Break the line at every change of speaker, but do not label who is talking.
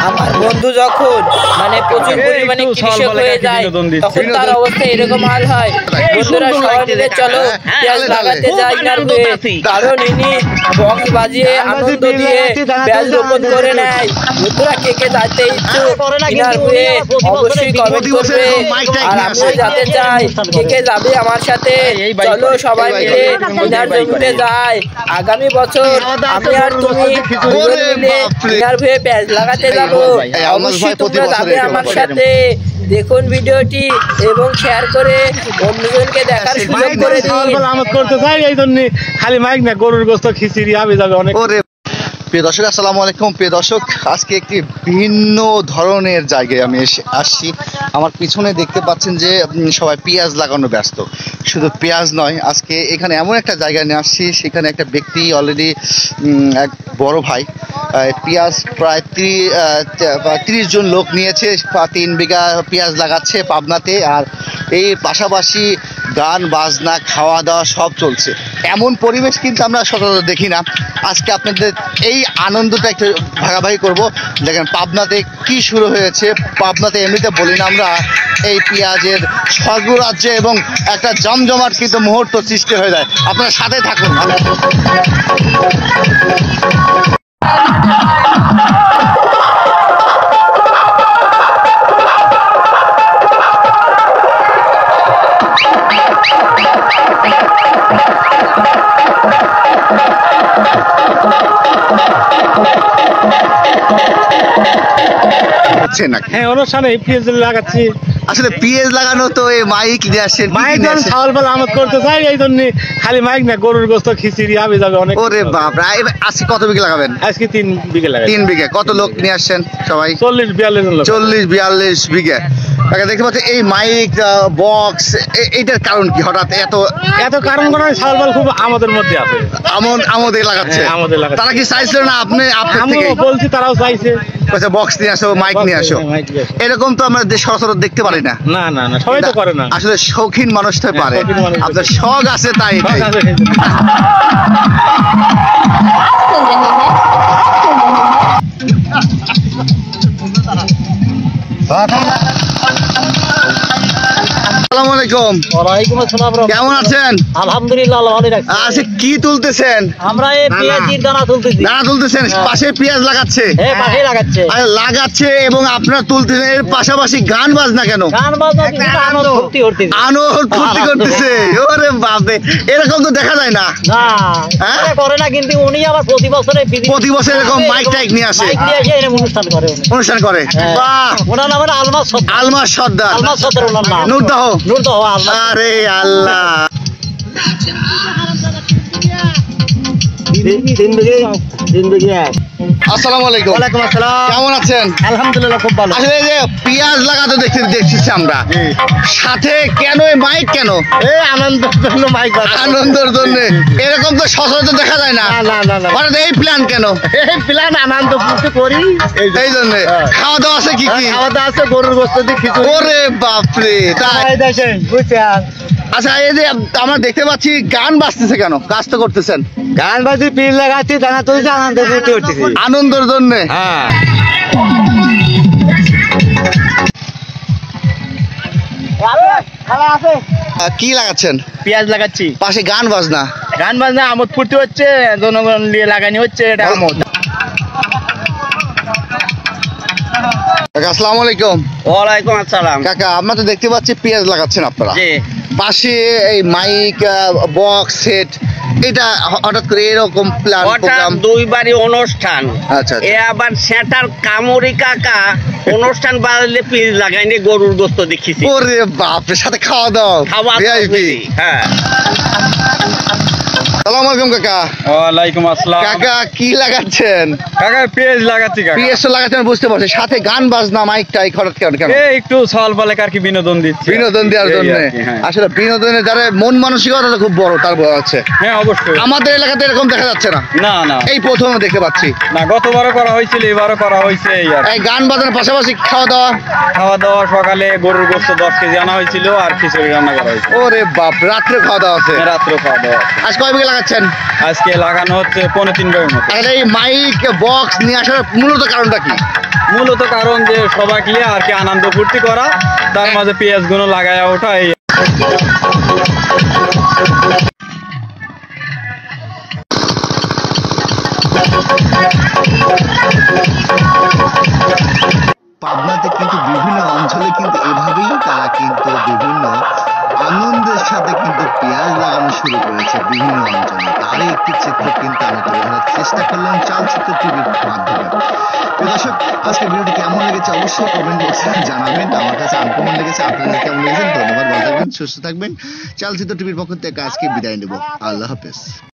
আমার বন্ধু যখন মানে প্রচুর পরিমাণে কৃষক হয়ে যায় তখন তার অবস্থা এরকম হাল হয়। বন্ধুরা সবাই মিলে চলো পেঁয়াজ লাগাতে যাই ইনার ভুঁয়ে, কারণ ইনি বক্স বাজিয়ে আনন্দ দিয়ে পেঁয়াজ রোপণ করে নেয়। বন্ধুরা কে কে যাইতে ইচ্ছুক ইনার ভুঁয়ে অবশ্যই কমেন্ট করবে, আর আমিও যেতে চাই। কে কে যাবে আমার সাথে? চলো সবাই মিলে ইনার জমিতে যাই। আগামী বছর আমি আর তুমি মিলে ইনার ভুঁয়ে পেঁয়াজ লাগাতে যাবো। অবশ্যই তোমরা যাবে আমার সাথে। দেখুন ভিডিওটি এবং শেয়ার করে অন্যজনকে দেখার সুযোগ করে দিন।
করতে চাই এই জন্য খালি মাইক না, গরুর গোস্ত খিচুড়ি হবে যাবে অনেক।
প্রিয় দর্শক আসসালামু আলাইকুম। প্রিয় দর্শক, আজকে একটি ভিন্ন ধরনের জায়গায় আমি আসছি। আমার পিছনে দেখতে পাচ্ছেন যে সবাই পেঁয়াজ লাগানো ব্যস্ত। শুধু পেঁয়াজ নয়, আজকে এখানে এমন একটা জায়গায় নিয়ে আসছি, সেখানে একটা ব্যক্তি অলরেডি এক বড় ভাই পেঁয়াজ প্রায় 30 জন লোক নিয়েছে, 3 বিঘা পেঁয়াজ লাগাচ্ছে পাবনাতে। আর এই পাশাপাশি গান বাজনা খাওয়া দাওয়া সব চলছে। এমন পরিবেশ কিন্তু আমরা সচরাচর দেখি না। আজকে আপনাদের এই আনন্দটা একটু ভাগাভাগি করব। দেখেন পাবনাতে কি শুরু হয়েছে। পাবনাতে এমনিতে বলি না আমরা, এই পেঁয়াজের স্বর্গরাজ্যে এবং একটা জমজমাট কিন্তু মুহূর্ত সৃষ্টি হয়ে যায়। আপনারা সাথে থাকুন।
হ্যাঁ, অনুষ্ঠানে পেঁয়াজ লাগাচ্ছি।
আসলে পেঁয়াজ লাগানো তো এই মাইক নিয়ে আসেন,
মাইক চাউল বলে আমদ করতে চাই এই জন্য খালি মাইক না, গরুর গোস্ত খিচুড়ি হবে যাবে অনেক।
ওরে বাপরে, আজকে কত বিঘা লাগাবেন?
আজকে 3 বিঘা লাগাই।
3 বিঘা। কত লোক নিয়ে আসছেন সবাই?
40-42
বিঘা। দেখতে পাচ্ছি এই মাইক বক্স, এইটার কারণ কি? হঠাৎ এত
কারণ কোন চাউল বল খুব আমাদের মধ্যে আছে,
আমাদের লাগাচ্ছে। তারা কি চাইছিল না? আপনি
বলছি, তারাও চাইছে
বক্স নিয়ে আসো, মাইক নিয়ে আসো। এরকম তো আমরা সচরাচর দেখতে পারি না।
না না না, সবাই তো করে না।
আসলে শৌখিন মানুষটাই পারে, আপনার শখ আছে তাই। আসসালামু আলাইকুম।
ওয়ালাইকুম আসসালাম।
কেমন আছেন?
আলহামদুলিল্লাহ, ভালো আছি।
আচ্ছা, কি তুলতেছেন?
আমরা এই পেঁয়াজের দানা তুলতেছি।
দানা তুলতেছেন? পাশে পেঁয়াজ লাগাচ্ছে?
হ্যাঁ, পাশে
লাগাচ্ছে এবং আপনারা তুলতেছেন। এর পাশাপাশি গান বাজনা কেন?
গান বাজনা আনন্দ ফুর্তি
করতেছে। ওরে বাপরে, এরকম তো দেখা যায় না।
না, করে না, কিন্তু উনি আবার প্রতি বছর এরকম
মাইক টাইক নিয়ে আসে, অনুষ্ঠান করে।
বাহ, ওনার নাম
আলমাস সর্দার।
ওনার নাম
নুরদাহ।
আরে
আল্লাহ। আসসালামু আলাইকুম।
ওয়ালাইকুম আসসালাম।
কেমন আছেন?
আলহামদুলিল্লাহ, খুব ভালো।
আসলে যে পেঁয়াজ লাগাতে দেখছি আমরা, সাথে কেন মাইক? কেন?
এই আনন্দের জন্য মাইক।
আনন্দের জন্য। এরকম তো সচরাচর দেখা যায় না। এই প্ল্যান কেন?
এই প্ল্যান আনন্দ ফুর্তি করি
এই জন্য। খাওয়া দাওয়া আছে কি?
খাওয়া দাওয়া আছে গরুর গোস্ত দিয়ে খিচুড়ি।
ওরে বাপরে, তাই
দেখেন বুঝছেন।
আচ্ছা, এই যে আমরা দেখতে পাচ্ছি গান বাজতেছে কেন? কাজ তো করতেছেন।
গান বাজি পিল লাগাচ্ছি, দানা তুলছি, আনন্দ ফুর্তি করতেছি
আনন্দের জন্য।
হ্যাঁ।
কি লাগাচ্ছেন?
পেঁয়াজ লাগাচ্ছি।
পাশে গান বাজনা
আমোদ ফুর্তি হচ্ছে, জনগণ নিয়ে লাগানি হচ্ছে, এটা আমোদ।
আসসালামু আলাইকুম।
ওয়ালাইকুম আসসালাম।
কাকা, আমরা তো দেখতে পাচ্ছি পেঁয়াজ লাগাচ্ছেন আপনারা। পাশে এই মাইক বক্স সেট, এটা হঠাৎ করে এরকম প্ল্যান প্রোগ্রাম?
2 বারই অনুষ্ঠান।
আচ্ছা।
এ আবার সেটার কামড়ি কাকা অনুষ্ঠান বাড়লে পিস লাগাইনি, গরুর গোস্ত দেখিছি।
ওরে বাপরে, সাথে খাওয়া দাওয়া।
হ্যাঁ।
আসসালামু আলাইকুম কাকা।
ওয়ালাইকুম আসসালাম।
কাকা, কি লাগাচ্ছেন?
কাকা পেঁয়াজ লাগাচ্ছি।
পেঁয়াজ তো লাগাচ্ছেন বুঝতে পারছি, সাথে গান বাজনা মাইক টাইক হঠাৎ কেন?
একটু সওয়াল বলে আর কি, বিনোদন দিচ্ছি।
বিনোদন দেওয়ার জন্য। আসলে বিনোদনের যারা মন মানসিকতা খুব বড়, তার আছে।
হ্যাঁ, অবশ্যই।
আমাদের এলাকাতে এরকম দেখা যাচ্ছে না।
না না,
এই প্রথম দেখতে পাচ্ছি।
না, গতবারও করা হয়েছিল, এবারও করা হয়েছে।
এই গান বাজনার পাশাপাশি খাওয়া দাওয়া
সকালে গরুর গোস্ত 10 কেজি আনা হয়েছিল, আর খিচুড়ি রান্না করা হয়েছিল।
ওরে বাপ, রাত্রে খাওয়া দাওয়া আছে?
রাত্রে খাওয়া দাওয়া।
আজ কয় বিঘা লাগাচ্ছেন?
আজকে লাগানো হচ্ছে 3.5 ভাগের মতো।
তাহলে এই মাইক বক্স নিয়ে আসার মূলত কারণটা কি?
মূলত কারণ যে সবাই মিলে আর কি আনন্দ ফুর্তি করা, তার মাঝে পেঁয়াজ গুলো লাগায়া ওঠা। এই
পাবনাতে কিন্তু বিভিন্ন অঞ্চলে কিন্তু এভাবেই তারা কিন্তু বিভিন্ন আনন্দের সাথে কিন্তু পেঁয়াজ লাগানো শুরু করেছে বিভিন্ন অঞ্চলে। তারই একটি চিত্র কিন্তু আমি তুলে ধরার চেষ্টা করলাম চালচিত্র টিভির মাধ্যমে। প্রিয় দর্শক, আজকে ভিডিওটি কেমন লেগেছে অবশ্যই কমেন্ট বক্সে জানাবেন। আমার কাছে আনকমন লেগেছে, আপনাদের কেমন লেগেছে? ধন্যবাদ, ভালো থাকবেন, সুস্থ থাকবেন। চালচিত্র টিভির পক্ষ থেকে আজকে বিদায় নেব। আল্লাহ হাফেজ।